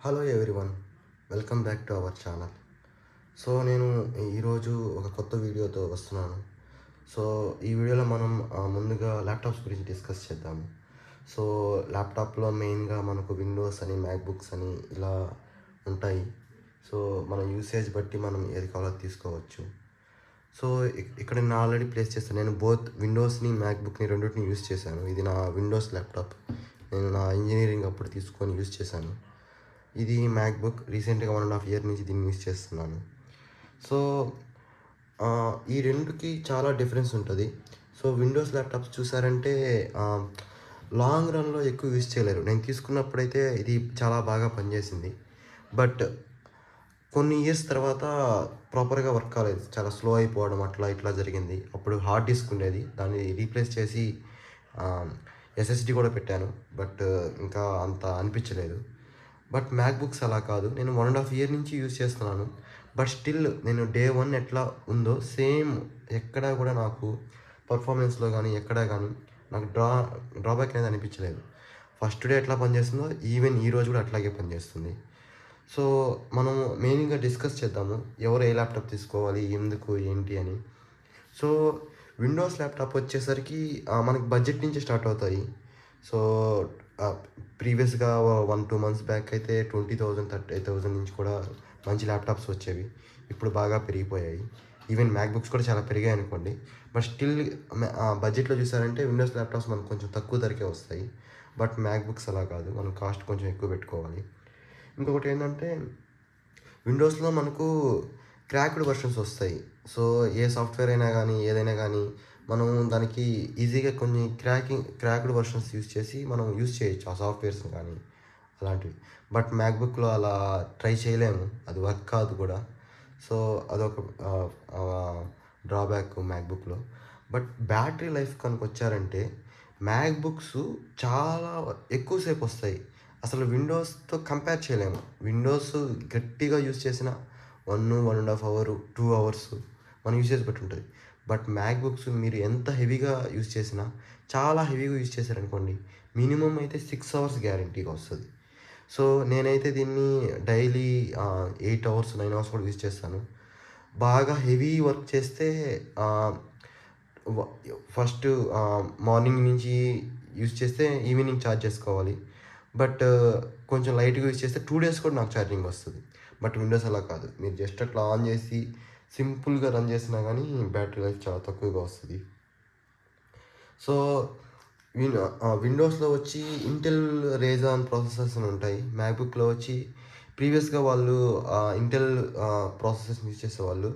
Hello everyone, welcome back to our channel. నేను ఈరోజు ఒక కొత్త వీడియోతో వస్తున్నాను. సో ఈ వీడియోలో మనం ముందుగా ల్యాప్టాప్స్ గురించి డిస్కస్ చేద్దాము. సో ల్యాప్టాప్లో మెయిన్గా మనకు విండోస్ అని, మ్యాక్బుక్స్ అని ఇలా ఉంటాయి. సో మన యూసేజ్ బట్టి మనం ఏది కావాలో తీసుకోవచ్చు. సో ఇక్కడ నేను ఆల్రెడీ ప్లేస్ చేస్తాను. నేను బోత్ విండోస్ని, మ్యాక్బుక్ని రెండింటిని యూస్ చేశాను. ఇది నా విండోస్ ల్యాప్టాప్. నేను నా ఇంజనీరింగ్ అప్పుడు తీసుకొని యూస్ చేశాను. ఇది మ్యాక్బుక్. రీసెంట్గా 1.5 ఇయర్ నుంచి దీన్ని యూస్ చేస్తున్నాను. సో ఈ రెండుకి చాలా డిఫరెన్స్ ఉంటుంది. సో విండోస్ ల్యాప్టాప్స్ చూసారంటే లాంగ్ రన్లో ఎక్కువ యూస్ చేయలేరు. నేను తీసుకున్నప్పుడైతే ఇది చాలా బాగా పనిచేసింది. బట్ కొన్ని ఇయర్స్ తర్వాత ప్రాపర్గా వర్క్ కాలేదు. చాలా స్లో అయిపోవడం అట్లా ఇట్లా జరిగింది. అప్పుడు హార్డ్ డిస్క్ ఉండేది, దాన్ని రీప్లేస్ చేసి ఎస్ఎస్డి కూడా పెట్టాను. బట్ ఇంకా అంత అనిపించలేదు. బట్ మ్యాక్బుక్స్ అలా కాదు. నేను 1.5 ఇయర్ నుంచి యూజ్ చేస్తున్నాను. బట్ స్టిల్ నేను డే 1 ఎట్లా ఉందో సేమ్ ఎక్కడా కూడా నాకు పర్ఫార్మెన్స్లో కానీ ఎక్కడా కానీ నాకు డ్రాబ్యాక్ అనేది అనిపించలేదు. ఫస్ట్ డే ఎట్లా పనిచేస్తుందో ఈవెన్ ఈ రోజు కూడా అట్లాగే పనిచేస్తుంది. సో మనం మెయిన్గా డిస్కస్ చేద్దాము ఎవరు ఏ ల్యాప్టాప్ తీసుకోవాలి, ఎందుకు, ఏంటి అని. సో విండోస్ ల్యాప్టాప్ వచ్చేసరికి మనకి బడ్జెట్ నుంచి స్టార్ట్ అవుతాయి. సో ప్రీవియస్గా 1-2 మంత్స్ బ్యాక్ అయితే 20,000 30,000 నుంచి కూడా మంచి ల్యాప్టాప్స్ వచ్చేవి. ఇప్పుడు బాగా పెరిగిపోయాయి. ఈవెన్ మ్యాక్బుక్స్ కూడా చాలా పెరిగాయి అనుకోండి. బట్ స్టిల్ బడ్జెట్లో చూసారంటే విండోస్ ల్యాప్టాప్స్ మనకు కొంచెం తక్కువ ధరకే వస్తాయి. బట్ మ్యాక్బుక్స్ అలా కాదు, మనం కాస్ట్ కొంచెం ఎక్కువ పెట్టుకోవాలి. ఇంకొకటి ఏంటంటే విండోస్లో మనకు క్రాక్డ్ వర్షన్స్ వస్తాయి. సో ఏ సాఫ్ట్వేర్ అయినా కానీ ఏదైనా కానీ మనం దానికి ఈజీగా కొన్ని క్రాక్డ్ వర్షన్స్ యూస్ చేసి మనం యూస్ చేయొచ్చు ఆ సాఫ్ట్వేర్స్ని కానీ అలాంటివి. బట్ మ్యాక్బుక్లో అలా ట్రై చేయలేము, అది వర్క్ కాదు కూడా. సో అదొక డ్రాబ్యాక్ మ్యాక్బుక్లో. బట్ బ్యాటరీ లైఫ్ కనుక వచ్చారంటే మ్యాక్బుక్స్ చాలా ఎక్కువసేపు వస్తాయి. అసలు విండోస్తో కంపేర్ చేయలేము. విండోస్ గట్టిగా యూస్ చేసిన 1.5 అవర్ 2 అవర్స్ మన యూసేజ్ బట్టి ఉంటుంది. బట్ మ్యాక్బుక్స్ మీరు ఎంత హెవీగా యూస్ చేసినా, చాలా హెవీగా యూస్ చేశారనుకోండి, మినిమం అయితే 6 అవర్స్ గ్యారంటీగా వస్తుంది. సో నేనైతే దీన్ని డైలీ 8 అవర్స్ 9 అవర్స్ కూడా యూస్ చేస్తాను. బాగా హెవీ వర్క్ చేస్తే ఫస్ట్ మార్నింగ్ నుంచి యూస్ చేస్తే ఈవినింగ్ ఛార్జ్ చేసుకోవాలి. బట్ కొంచెం లైట్గా యూస్ చేస్తే 2 డేస్ కూడా నాకు ఛార్జింగ్ వస్తుంది. బట్ విండోస్ అలా కాదు. మీరు జస్ట్ అట్లా ఆన్ చేసి సింపుల్గా రన్ చేసినా కానీ బ్యాటరీ లైఫ్ చాలా తక్కువగా వస్తుంది. సో విండోస్లో వచ్చి ఇంటెల్ రేజాన్ ప్రాసెసర్స్ అని ఉంటాయి. మ్యాక్బుక్లో వచ్చి ప్రీవియస్గా వాళ్ళు ఇంటెల్ ప్రాసెసర్స్ యూజ్ చేసేవాళ్ళు.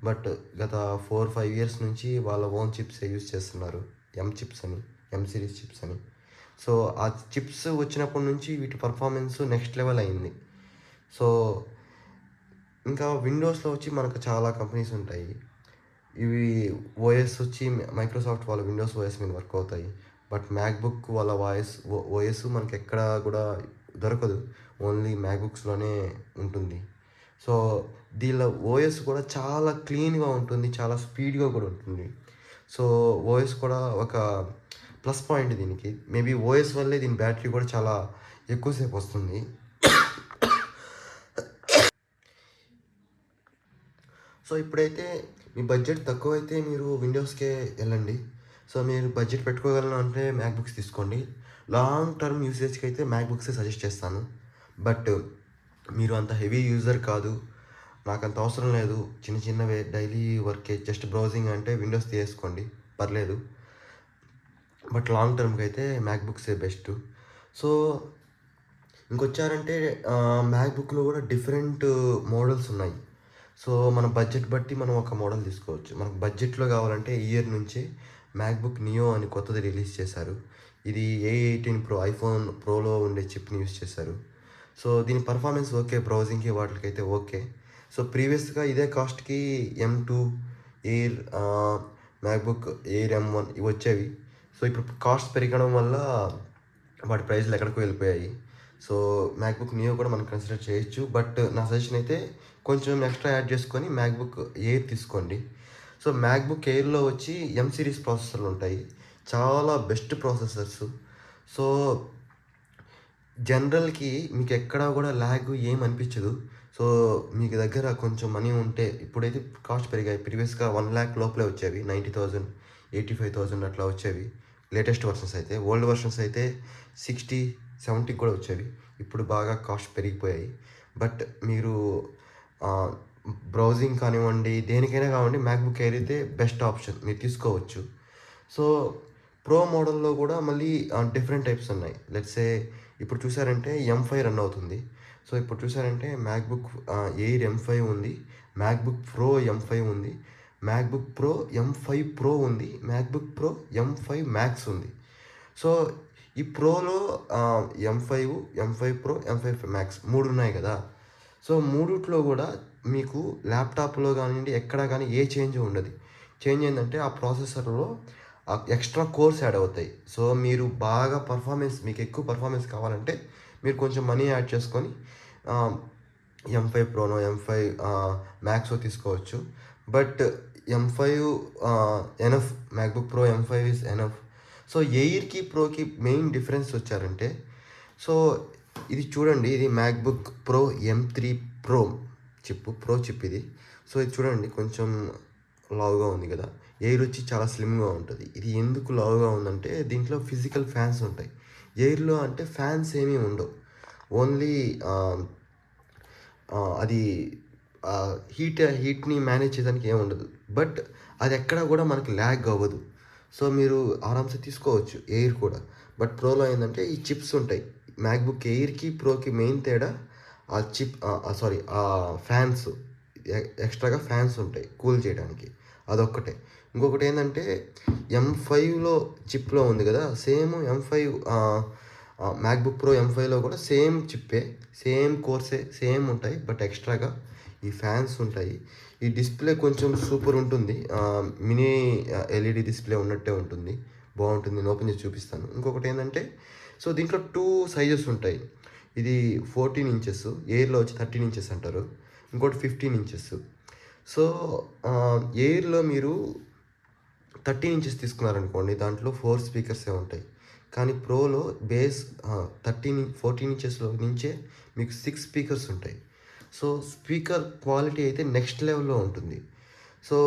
బట్ గత 4-5 ఇయర్స్ నుంచి వాళ్ళ ఓన్ చిప్స్ యూజ్ చేస్తున్నారు. చిప్స్ అని, సిరీస్ చిప్స్ అని. సో ఆ చిప్స్ వచ్చినప్పటి నుంచి వీటి పర్ఫార్మెన్స్ నెక్స్ట్ లెవెల్ అయింది. సో ఇంకా విండోస్లో వచ్చి మనకు చాలా కంపెనీస్ ఉంటాయి. ఇవి ఓఎస్ వచ్చి మైక్రోసాఫ్ట్ వాళ్ళ విండోస్ ఓఎస్ మీద వర్క్ అవుతాయి. బట్ మ్యాక్బుక్ వాళ్ళ ఓఎస్ మనకి ఎక్కడ కూడా దొరకదు, ఓన్లీ మ్యాక్బుక్స్లోనే ఉంటుంది. సో దీనిలో ఓఎస్ కూడా చాలా క్లీన్గా ఉంటుంది, చాలా స్పీడ్గా కూడా ఉంటుంది. సో ఓఎస్ కూడా ఒక ప్లస్ పాయింట్ దీనికి. మేబీ ఓఎస్ వల్లే దీని బ్యాటరీ కూడా చాలా ఎక్కువసేపు వస్తుంది. సో ఇప్పుడైతే మీ బడ్జెట్ తక్కువ అయితే మీరు విండోస్కే వెళ్ళండి. సో మీరు బడ్జెట్ పెట్టుకోగలను అంటే మ్యాక్బుక్స్ తీసుకోండి. లాంగ్ టర్మ్ యూసేజ్కి అయితే మ్యాక్బుక్సే సజెస్ట్ చేస్తాను. బట్ మీరు అంత హెవీ యూజర్ కాదు, నాకు అంత అవసరం లేదు, చిన్న చిన్నవే డైలీ వర్కే, జస్ట్ బ్రౌజింగ్ అంటే విండోస్ తీసుకోండి, పర్లేదు. బట్ లాంగ్ టర్మ్కి అయితే మ్యాక్బుక్సే బెస్ట్. సో ఇంకొచ్చారంటే మ్యాక్బుక్లో కూడా డిఫరెంట్ మోడల్స్ ఉన్నాయి. సో మన బడ్జెట్ బట్టి మనం ఒక మోడల్ తీసుకోవచ్చు. మనకు బడ్జెట్లో కావాలంటే ఇయర్ నుంచే మ్యాక్బుక్ నియో అని కొత్తది రిలీజ్ చేశారు. ఇది A18 Pro ఐఫోన్ ప్రోలో ఉండే చిప్ని యూస్ చేశారు. సో దీని పర్ఫార్మెన్స్ ఓకే, బ్రౌజింగ్కి వాటికైతే ఓకే. సో ప్రీవియస్గా ఇదే కాస్ట్కి M2 air, MacBook air M1 ఇవి వచ్చేవి. సో ఇప్పుడు కాస్ట్ పెరగడం వల్ల వాటి ప్రైస్లు ఎక్కడికో వెళ్ళిపోయాయి. సో మ్యాక్బుక్ నియో కూడా మనం కన్సిడర్ చేయొచ్చు. బట్ నా సజెషన్ అయితే కొంచెం ఎక్స్ట్రా యాడ్ చేసుకొని మ్యాక్బుక్ ఎయిర్ తీసుకోండి. సో మ్యాక్బుక్ ఎయిర్లో వచ్చి సిరీస్ ప్రాసెసర్లు ఉంటాయి, చాలా బెస్ట్ ప్రాసెసర్స్. సో జనరల్‌కి మీకెక్కడా గూడా ల్యాగ్ ఏం అనిపిచ్చదు. సో, మీకు దగ్గర కొంచెం మనీ ఉంటే ఇప్పుడైతే కాస్ట్ పెరిగాయి. ప్రీవియస్‌గా 1,00,000 లోపలే వచ్చేవి. 90,000, 85,000 అట్లా వచ్చేవి. లేటెస్ట్ వర్షన్స్ అయితే. ఓల్డ్ వర్షన్స్ అయితే 60, 70కి కూడా వచ్చేవి. ఇప్పుడు బాగా కాస్ట్ పెరిగిపోయాయి. బట్ మీరు ఆహ్, బ్రౌజింగ్ కానివ్వండి, దేనికైనా కావండి మ్యాక్‌బుక్ ఎయిర్ అయితే బెస్ట్ ఆప్షన్. మీరు తీసుకోవచ్చు. సో, ప్రో మోడల్‌లో గూడా మళ్ళీ డిఫరెంట్ టైప్స్ ఉన్నాయి. లెట్స్ సే ఇప్పుడు చూసారంటే ఎమ్5 రన్ అవుతుంది. సో, ఇప్పుడు చూసారంటే మ్యాక్‌బుక్ ఎయిర్ ఎమ్5 ఉంది. మ్యాక్‌బుక్ ప్రో ఎమ్5 ఉంది. మ్యాక్‌బుక్ ప్రో ఎమ్5 ప్రో ఉంది. మ్యాక్‌బుక్ ప్రో ఎమ్5 మ్యాక్స్ ఉంది. సో, ఈ ప్రోలో ఎమ్5, ఎమ్5 ప్రో, ఎమ్5 మ్యాక్స్ 3 ఉన్నాయి కదా! సో, మూడిట్లో గూడా మీకు ల్యాప్‌టాప్‌లో గానియండి, ఎక్కడ గాని ఏ చేంజ్ ఉండదు. చేంజ్ ఏందంటే ఆ ప్రాసెసర్‌లో ఎక్స్‌ట్రా కోర్స్ యాడ్ అవుతాయి. సో, మీరు బాగా మీకు ఎక్కువ పర్ఫార్మెన్స్ కావాలంటే మీరు కొంచెం మనీ యాడ్ చేసుకొని ఆహ్, ఎమ్5 ప్రోనో, ఎమ్5 మ్యాక్సో తీసుకోవచ్చు. But M five enough. MacBook Pro M five is enough. So, ఎయిర్‌కి, ప్రోకి మెయిన్ డిఫరెన్స్ వచ్చారంటే సో, ఇది చూడండి. ఇది మ్యాక్‌బుక్ ప్రో ఎమ్3 ప్రో ప్రో చిప్ ఇది. సో, ఇది చూడండి కొంచెం లావుగా ఉంది కదా! ఎయిర్ వచ్చి చాలా స్లిమ్‌గా ఉంటది. ఇది ఎందుకు లావుగా ఉందంటే దీంట్లో ఫిజికల్ ఫ్యాన్స్ ఉంటాయి. ఎయిర్‌లో అంటే ఫ్యాన్స్ ఏమీ ఉండవు. ఓన్లీ అది హీట్‌ని మేనేజ్ చేయడానికి ఏముండదు. బట్ అదెక్కడ గూడా మనకి ల్యాగ్ అవ్వదు. సో, మీరు ఆరామ్సే తీసుకోవచ్చు ఎయిర్ కూడా. బట్ ప్రోలో ఏందంటే ఈ చిప్స్ ఉంటాయి. మ్యాక్‌బుక్ ఎయిర్‌కి, ప్రోకి మెయిన్ తేడా సారీ ఫ్యాన్స్. ఎక్స్‌ట్రాగా ఫ్యాన్స్ ఉంటాయి కూల్ చేయడానికి. అదొక్కటే. ఇంకొకటేందంటే ఎమ్5లో చిప్‌లో ఉంది గదా! సేమ్ ఎమ్5 మ్యాక్‌బుక్ ప్రో ఎమ్5లో కూడా సేమ్ చిప్పే. సేమ్ కోర్సే. సేమ్ ఉంటాయి. బట్ ఎక్స్‌ట్రాగా ఈ ఫ్యాన్స్ ఉంటాయి. ఈ డిస్‌ప్లే కొంచెం సూపర్ ఉంటుంది. మినీ ఎల్‌ఈడీ డిస్‌ప్లే ఉన్నట్టే ఉంటుంది. బావుంటుంది. నేను ఓపెన్ చేసి చూపిస్తాను. ఇంకొకటేందంటే సో, దీంట్లో 2 సైజెస్ ఉంటాయి. ఇది 14 ఇంచెస్. ఎయిర్‌లో వచ్చి 13 ఇంచెస్ అంటారు. ఇంకోటి 15 ఇంచెస్. సో, ఎయిర్‌లో మీరు 13 ఇంచెస్ తీసుకున్నారనుకోండి. దాంట్లో 4 స్పీకర్సే ఉంటాయి. కానీ ప్రోలో బేస్ 14 ఇంచెస్‌లో నుంచే మీకు 6 స్పీకర్స్ ఉంటాయి. సో, స్పీకర్ క్వాలిటీ అయితే నెక్స్ట్ లెవెల్‌లో ఉంటుంది. సో,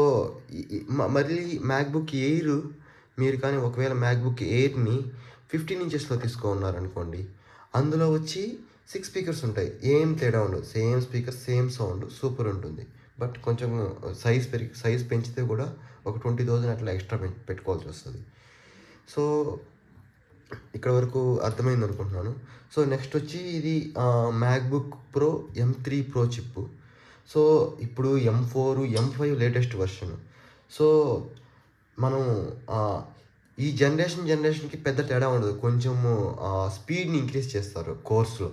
ఈ ఈ మళ్ళీ మ్యాక్‌బుక్ ఎయిర్ మీరు కానీ ఒకవేళ మ్యాక్‌బుక్ ఎయిర్‌ని 15 ఇంచెస్‌లో ఉన్నారనుకోండి. అందులో వచ్చి 6 స్పీకర్స్ ఉంటాయి. ఏం తేడా ఉండదు. Same speaker, same sound super ఉంటుంది. బట్ కొంచెం సైజ్ పెంచితే కూడా ఒక 20,000 అట్లా ఎక్స్ట్రా పెట్టుకోవాల్సొస్తది. సో, ఇక్కడ వరకు అర్థమైందనుకుంటున్నాను. సో, నెక్స్ట్ వచ్చి ఇది మ్యాక్‌బుక్ ప్రో ఎమ్3 ప్రో చిప్పు. సో, ఇప్పుడు ఎమ్4, ఎమ్5 లేటెస్ట్ వెర్షన్. సో, మనం ఆహ్, ఈ జనరేషన్‌కి పెద్ద తేడా ఉండదు. కొంచెము స్పీడ్‌ని ఇంక్రీజ్ చేస్తారు కోర్స్‌లో.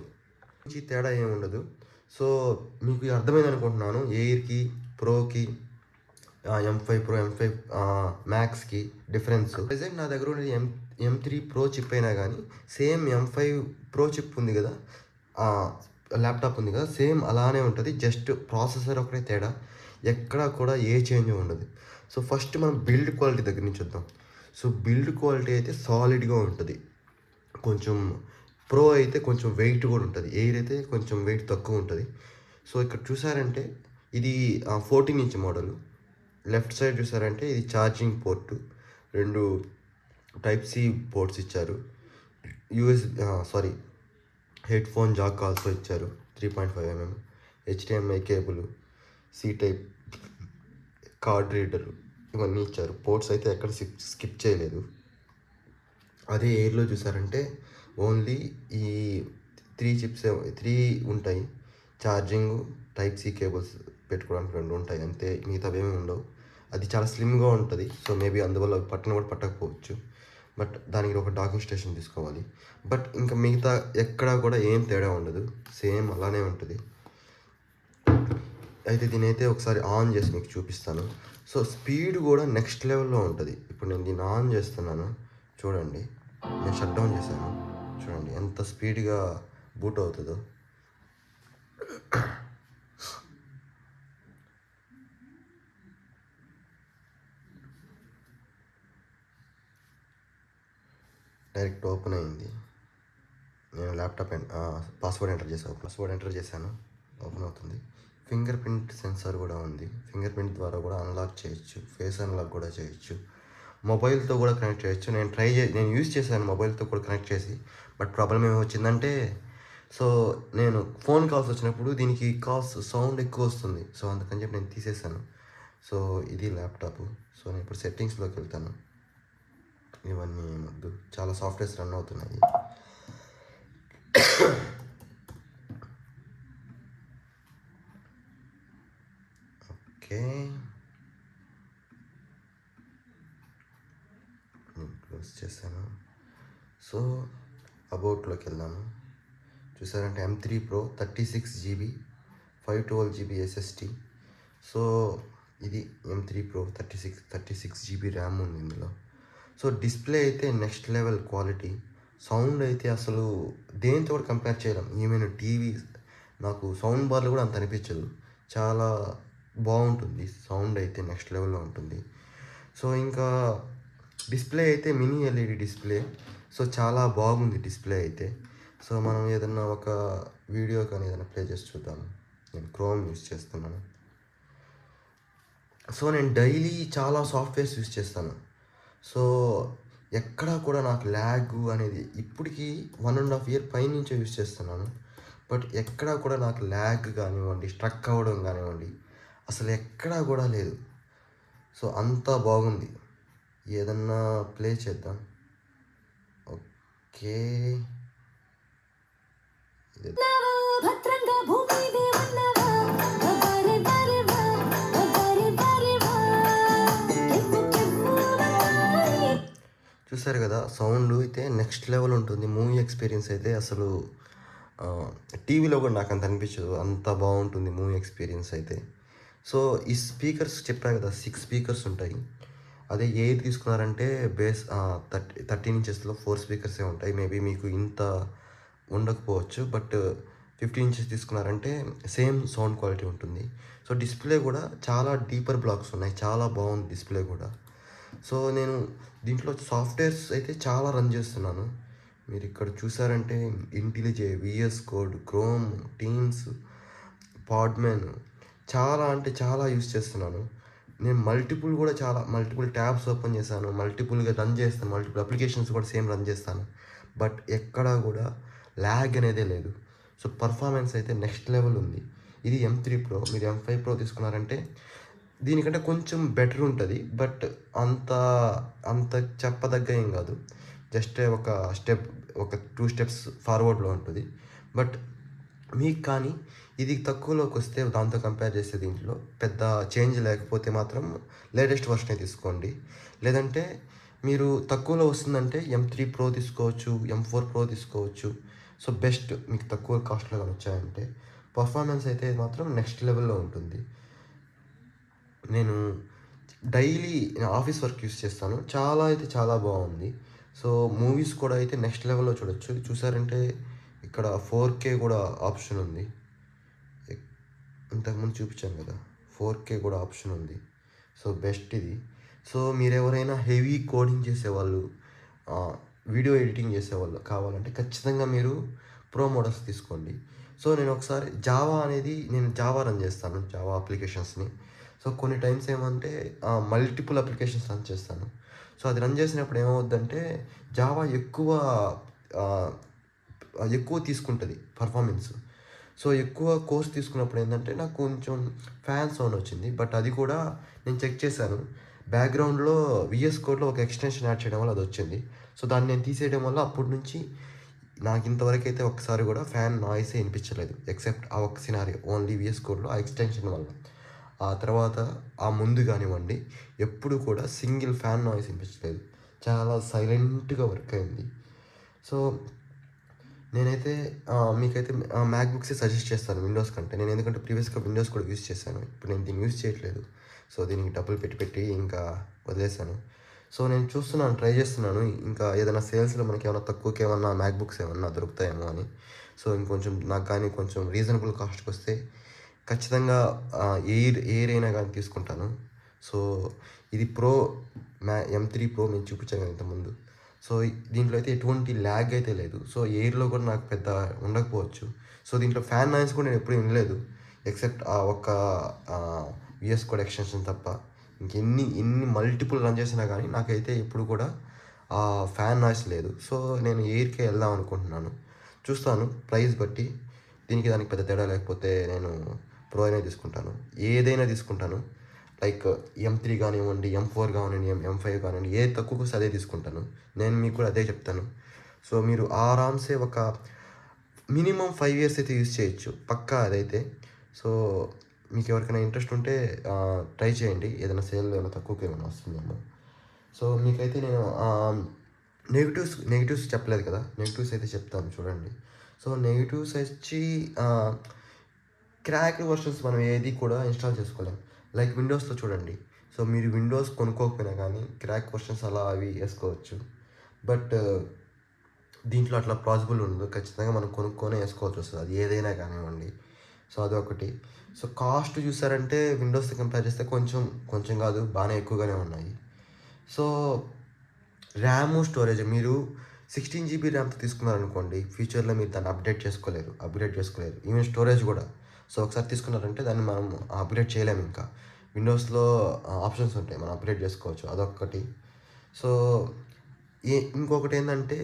మంచి తేడా ఏముండదు. సో, మీకు అర్థమైందనుకుంటున్నాను. ఎయిర్‌కి, ప్రోకి ఎమ్5 ప్రో, ఎమ్5 మ్యాక్స్‌కి డిఫరెన్స్. ప్రెజెంట్ నా దగ్గర ఉన్నది ఎమ్3 ప్రో చిప్ అయినా గానీ, సేమ్ ఎమ్5 ప్రో చిప్ ఉంది గదా! ఆహ్, ల్యాప్‌టాప్ ఉంది గదా! సేమ్ అలానే ఉంటది. జస్ట్ ప్రాసెసర్ ఒకటే తేడా. ఎక్కడా కూడా ఏ చేంజ్ ఉండదు. సో, ఫస్ట్ మనం బిల్డ్ క్వాలిటీ దగ్గర నుంచి చూద్దాం. సో, బిల్డ్ క్వాలిటీ అయితే సాలిడ్‌గా ఉంటది. కొంచెం ప్రో అయితే కొంచెం వెయిట్ గూడా ఉంటది. ఎయిర్ అయితే కొంచెం వెయిట్ తక్కువుంటది. సో, ఇక్కడ చూసారంటే ఇది 14 ఇంచ్ మోడలు. లెఫ్ట్ సైడ్ చూసారంటే ఇది charging port. 2 type C ports ఇచ్చారు. సారీ హెడ్‌ఫోన్ జాక్ ఆల్సో ఇచ్చారు. 3.5 HDMI cable, C type card reader ఇవన్నీ ఇచ్చారు. పోర్ట్స్ అయితే ఎక్కడ స్కిప్ చేయలేదు. అదే ఎయిర్‌లో చూసారంటే ఓన్లీ ఈ 3 ఉంటాయి. ఛార్జింగు, టైప్ సి కేబుల్స్ పెట్టుకోవడానికి 2 ఉంటాయి అంతే. మిగతావేమీ ఉండవు. అది చాలా స్లిమ్‌గా ఉంటది. సో, మేబీ అందువల్ల పట్టను కూడా పట్టకపోవచ్చు. బట్ దానికి ఒక డాకింగ్ స్టేషన్ తీసుకోవాలి. బట్ ఇంకా మిగతా ఎక్కడా కూడా ఏం తేడా ఉండదు. సేమ్ అలానే ఉంటది. అయితే దీనైతే ఒకసారి ఆన్ చేసి మీకు చూపిస్తాను. సో, స్పీడ్ కూడా నెక్స్ట్ లెవెల్‌లో ఉంటది. ఇప్పుడు నేను దీన్ని ఆన్ చేస్తున్నాను. చూడండి. నేను షట్ డౌన్ చేశాను. చూడండి ఎంత స్పీడ్‌గా బూట్ అవుతదో. డైరెక్ట్ ఓపెన్ అయింది. నేను ల్యాప్టాప్ పాస్వర్డ్ ఎంటర్ చేశాను. ఓపెన్ అవుతుంది. ఫింగర్ ప్రింట్ సెన్సార్ కూడా ఉంది. ఫింగర్ ప్రింట్ ద్వారా కూడా అన్లాక్ చేయొచ్చు. ఫేస్ అన్లాక్ కూడా చేయొచ్చు. మొబైల్తో కూడా కనెక్ట్ చేయొచ్చు. నేను యూజ్ చేశాను మొబైల్తో కూడా కనెక్ట్ చేసి. బట్ ప్రాబ్లం ఏమి వచ్చిందంటే, సో నేను ఫోన్ కాల్స్ వచ్చినప్పుడు దీనికి సౌండ్ ఎక్కువ వస్తుంది. సో అందుకని చెప్పి నేను తీసేసాను. సో ఇది ల్యాప్టాప్. సో నేను ఇప్పుడు సెట్టింగ్స్లోకి వెళ్తాను. ఇవన్నీ వద్దు, చాలా సాఫ్ట్వేర్స్ రన్ అవుతున్నాయి. ఓకే, నేను క్లోజ్ చేశాను. సో అబౌట్లోకి వెళ్దాము. చూసారంటే M3 Pro 36GB 512GB SSD. So ఇది M3 Pro 36GB ర్యామ్ ఉంది ఇందులో. సో డిస్ప్లే అయితే నెక్స్ట్ లెవెల్ క్వాలిటీ. సౌండ్ అయితే అసలు దేంతో కూడా కంపేర్ చేయలేం. ఈవెన్ టీవీ నాకు సౌండ్ బార్లు కూడా అంత అనిపించదు. చాలా బాగుంటుంది. సౌండ్ అయితే నెక్స్ట్ లెవెల్లో ఉంటుంది. సో ఇంకా డిస్ప్లే అయితే మినీ LED డిస్ప్లే. సో చాలా బాగుంది డిస్ప్లే అయితే. సో మనం ఏదన్నా ఒక వీడియో కానీ ఏదైనా ప్లే చేసి చూద్దాము. నేను క్రోమ్ యూస్ చేస్తున్నాను. సో నేను డైలీ చాలా సాఫ్ట్వేర్స్ యూస్ చేస్తాను. సో ఎక్కడా కూడా నాకు ల్యాగ్ అనేది ఇప్పటికీ 1.5 year పైనుంచే యూస్ చేస్తున్నాను. బట్ ఎక్కడా కూడా నాకు ల్యాగ్ కానివ్వండి, స్ట్రక్ అవ్వడం కానివ్వండి, అసలు ఎక్కడా కూడా లేదు. సో అంతా బాగుంది. ఏదన్నా ప్లే చేద్దాం. ఓకే, చూసారు కదా, సౌండ్ అయితే నెక్స్ట్ లెవెల్ ఉంటుంది. మూవీ ఎక్స్పీరియన్స్ అయితే అసలు టీవీలో కూడా నాకు అంత అనిపించదు. అంత బాగుంటుంది మూవీ ఎక్స్పీరియన్స్ అయితే. సో ఈ స్పీకర్స్ చెప్పా కదా, 6 స్పీకర్స్ ఉంటాయి. అదే ఎయిర్ తీసుకున్నారంటే బేస్ 13 inchesలో 4 స్పీకర్సే ఉంటాయి. మేబీ మీకు ఇంత ఉండకపోవచ్చు. బట్ 15 inches తీసుకున్నారంటే సేమ్ సౌండ్ క్వాలిటీ ఉంటుంది. సో డిస్ప్లే కూడా చాలా డీపర్ బ్లాక్స్ ఉన్నాయి. చాలా బాగుంది డిస్ప్లే కూడా. సో నేను దీంట్లో సాఫ్ట్వేర్స్ అయితే చాలా రన్ చేస్తున్నాను. మీరు ఇక్కడ చూసారంటే IntelliJ, VS Code, Chrome, Teams, Postman, చాలా అంటే చాలా యూస్ చేస్తున్నాను. నేను మల్టిపుల్ ట్యాబ్స్ ఓపెన్ చేశాను. మల్టిపుల్గా రన్ చేస్తాను. మల్టిపుల్ అప్లికేషన్స్ కూడా సేమ్ రన్ చేస్తాను. బట్ ఎక్కడా కూడా ల్యాగ్ అనేదే లేదు. సో పర్ఫార్మెన్స్ అయితే నెక్స్ట్ లెవెల్ ఉంది. ఇది M3 Pro. మీరు M5 Pro తీసుకున్నారంటే దీనికంటే కొంచెం బెటర్ ఉంటుంది. బట్ అంత అంత చెప్పదగ్గ ఏం కాదు. జస్ట్ ఒక 2 steps ఫార్వర్డ్లో ఉంటుంది. బట్ మీకు కానీ ఇది తక్కువలోకి వస్తే దాంతో కంపేర్ చేస్తే దీంట్లో పెద్ద చేంజ్ లేకపోతే మాత్రం లేటెస్ట్ వర్షనే తీసుకోండి. లేదంటే మీరు తక్కువలో వస్తుందంటే M3 Pro తీసుకోవచ్చు, M4 Pro తీసుకోవచ్చు. సో బెస్ట్ మీకు తక్కువ కాస్ట్లో కానీ వచ్చాయంటే. పర్ఫార్మెన్స్ అయితే మాత్రం నెక్స్ట్ లెవెల్లో ఉంటుంది. నేను డైలీ ఆఫీస్ వర్క్ యూస్ చేస్తాను. చాలా అయితే చాలా బాగుంది. సో మూవీస్ కూడా అయితే నెక్స్ట్ లెవెల్లో చూడొచ్చు. చూసారంటే ఇక్కడ 4K కూడా ఆప్షన్ ఉంది. ఇంతకుముందు చూపించాను కదా, 4K కూడా ఆప్షన్ ఉంది. సో బెస్ట్ ఇది. సో మీరు ఎవరైనా హెవీ కోడింగ్ చేసేవాళ్ళు, వీడియో ఎడిటింగ్ చేసేవాళ్ళు కావాలంటే ఖచ్చితంగా మీరు ప్రో మోడల్స్ తీసుకోండి. సో నేను ఒకసారి జావా రన్ చేస్తాను, జావా అప్లికేషన్స్ని. సో కొన్ని టైమ్స్ ఏమంటే మల్టిపుల్ అప్లికేషన్స్ రన్ చేస్తాను. సో అది రన్ చేసినప్పుడు ఏమవుద్దంటే జావా ఎక్కువ తీసుకుంటుంది పర్ఫార్మెన్స్. సో ఎక్కువ కోర్స్ తీసుకున్నప్పుడు ఏంటంటే నాకు కొంచెం ఫ్యాన్ సౌండ్ వచ్చింది. బట్ అది కూడా నేను చెక్ చేశాను. బ్యాక్గ్రౌండ్లో VS కోడ్లో ఒక ఎక్స్టెన్షన్ యాడ్ చేయడం వల్ల అది వచ్చింది. సో దాన్ని నేను తీసేయడం వల్ల అప్పటి నుంచి నాకు ఇంతవరకు అయితే ఒకసారి కూడా ఫ్యాన్ నాయిసే వినిపించలేదు. ఎక్సెప్ట్ ఆ ఒక్క సినారియో, ఓన్లీ VS కోడ్లో ఆ ఎక్స్టెన్షన్ వల్ల. ఆ తర్వాత ఆ ముందు కానివ్వండి, ఎప్పుడు కూడా సింగిల్ ఫ్యాన్ నాయిస్ వినిపించలేదు. చాలా సైలెంట్గా వర్క్ అయింది. సో నేనైతే మీకైతే మ్యాక్బుక్సే సజెస్ట్ చేస్తాను విండోస్ కంటే. నేను ఎందుకంటే ప్రీవియస్గా విండోస్ కూడా యూస్ చేశాను. ఇప్పుడు నేను దీన్ని యూస్ చేయట్లేదు. సో దీనికి డబ్బులు పెట్టి ఇంకా వదిలేశాను. సో నేను ట్రై చేస్తున్నాను ఇంకా ఏదైనా సేల్స్లో మనకి ఏమైనా తక్కువకి ఏమన్నా మ్యాక్బుక్స్ ఏమన్నా దొరుకుతాయేమో అని. సో ఇంకొంచెం నాకు కానీ కొంచెం రీజనబుల్ కాస్ట్కి వస్తే ఖచ్చితంగా ఎయిర్ అయినా కానీ తీసుకుంటాను. సో ఇది M3 Pro నేను చూపించాను ఇంతకుముందు. సో దీంట్లో అయితే ఎటువంటి ల్యాగ్ అయితే లేదు. సో ఎయిర్‌లో కూడా నాకు పెద్ద ఉండకపోవచ్చు. సో దీంట్లో ఫ్యాన్ నాయిస్ కూడా నేను ఎప్పుడు వినలేదు. ఎక్సెప్ట్ ఆ ఒక్క వీఎస్ కోడ్ ఎక్స్టెన్షన్ తప్ప. ఎన్ని మల్టిపుల్ రన్ చేసినా గానీ నాకైతే ఎప్పుడు కూడా ఫ్యాన్ నాయిస్ లేదు. సో నేను ఎయిర్‌కే వెళ్దాం అనుకుంటున్నాను. చూస్తాను ప్రైస్ బట్టి. దానికి పెద్ద తేడా లేకపోతే నేను ప్రో అయినా తీసుకుంటాను. ఏదైనా తీసుకుంటాను. లైక్ M3 కానివ్వండి, M4 కానివ్వండి, M5 కానివ్వండి, ఏది తక్కువకొస్తే అదే తీసుకుంటాను. నేను మీకు కూడా అదే చెప్తాను. సో మీరు ఆరామ్సే ఒక మినిమమ్ 5 ఇయర్స్ అయితే యూజ్ చేయొచ్చు. పక్కా అదైతే. సో మీకు ఎవరికైనా ఇంట్రెస్ట్ ఉంటే ట్రై చేయండి. ఏదైనా సేల్‌లో ఏమైనా తక్కువకి ఏమైనా వస్తుందేమో. సో మీకైతే నేను నెగెటివ్స్ చెప్పలేదు కదా! నెగెటివ్స్ అయితే చెప్తాను చూడండి. సో నెగెటివ్స్ వచ్చి క్రాక్డ్ వర్షన్స్ మనం ఏది కూడా ఇన్‌స్టాల్ చేసుకోలేం. లైక్ విండోస్‌లో చూడండి. సో మీరు విండోస్ కొనుక్కోకపోయినా కానీ క్రాక్ వర్షన్స్ అలా అవి ఏసుకోవచ్చు. బట్ దీంట్లో అట్లా పాసిబుల్ ఉండదు. ఖచ్చితంగా మనం కొనుక్కొనే ఏసుకోవాల్సొస్తది. అది ఏదైనా కానివ్వండి. సో అదొకటి. సో కాస్ట్ చూసారంటే విండోస్‌తో కంపేర్ చేస్తే కొంచెం కాదు బానే ఎక్కువగానే ఉన్నాయి. సో ర్యాము, స్టోరేజ్ మీరు 16 జీబీ ర్యామ్‌తో తీసుకున్నారనుకోండి, ఫ్యూచర్‌లో మీరు దాన్ని అప్‌గ్రేడ్ చేసుకోలేరు. ఈవెన్ స్టోరేజ్ కూడా. సో ఒకసారి తీసుకున్నారంటే దాన్ని మనం అప్‌గ్రేడ్ చేయలేము ఇంకా. విండోస్‌లో ఆప్షన్స్ ఉంటాయి. మనం అప్‌గ్రేడ్ చేసుకోవచ్చు. అదొక్కటి. సో ఇంకొకటేందంటే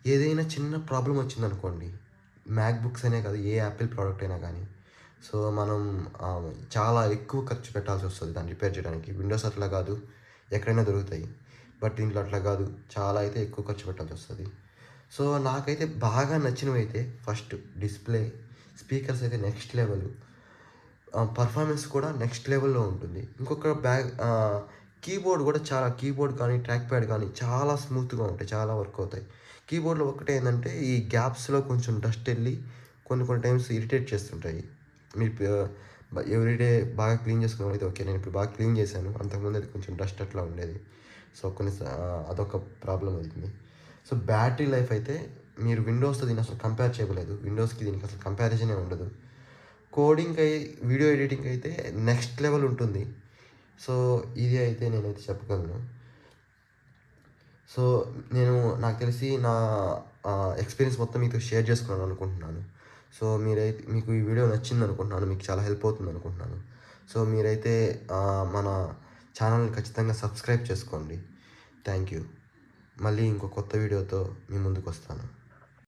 ఏదైనా చిన్న ప్రాబ్లమ్ వచ్చిందనుకోండి, మ్యాక్‌బుక్స్ అనే కాదు ఏ యాపిల్ ప్రోడక్ట్ అయినా కానీ, సో మనం చాలా ఎక్కువ ఖర్చు పెట్టాల్సొస్తది దాన్ని రిపేర్ చేయడానికి. విండోస్ అట్లా కాదు. ఎక్కడైనా దొరుకుతాయి. బట్ దీంట్లో అట్లా కాదు. చాలా అయితే ఎక్కువ ఖర్చు పెట్టాల్సొస్తది. సో నాకైతే బాగా నచ్చినవైతే ఫస్ట్ డిస్‌ప్లే, స్పీకర్స్ అయితే నెక్స్ట్ లెవెల్. పర్ఫార్మెన్స్ కూడా నెక్స్ట్ లెవెల్‌లో ఉంటుంది. ఇంకొక కీబోర్డ్ కూడా కీబోర్డ్ కానీ, ట్రాక్ ప్యాడ్ కానీ చాలా స్మూత్‌గా ఉంటాయి. చాలా వర్క్ అవుతాయి. కీబోర్డ్‌లో ఒక్కటే ఏందంటే ఈ గ్యాప్స్‌లో కొంచెం డస్ట్ ఎళ్లి కొన్ని టైమ్స్ ఇరిటేట్ చేస్తుంటాయి. మీరు ఎవ్రీడే బాగా క్లీన్ చేసుకునేవారైతే ఓకే. నేను ఇప్పుడు బాగా క్లీన్ చేశాను. అంతకుముందు అయితే కొంచెం డస్ట్ అట్లా ఉండేది. సో అదొక ప్రాబ్లమ్ అవుతుంది. సో బ్యాటరీ లైఫ్ అయితే మీరు విండోస్‌తో దీన్ని అసలు కంపేర్ చేయలేదు. విండోస్‌కి దీనికి అసలు కంపారిజనే ఉండదు. వీడియో ఎడిటింగ్ అయితే నెక్స్ట్ లెవెల్ ఉంటుంది. సో ఇది అయితే నేనైతే చెప్పగలను. సో నాకు తెలిసి నా ఎక్స్‌పీరియన్స్ మొత్తం మీతో షేర్ చేసుకున్నాను అనుకుంటున్నాను. సో మీకు ఈ వీడియో నచ్చిందనుకుంటున్నాను. మీకు చాలా హెల్ప్ అవుతుందనుకుంటున్నాను. సో మీరైతే మన ఛానల్‌ని ఖచ్చితంగా సబ్స్క్రైబ్ చేసుకోండి. Thank you. మళ్ళీ ఇంకో కొత్త వీడియోతో మీ ముందుకొస్తాను.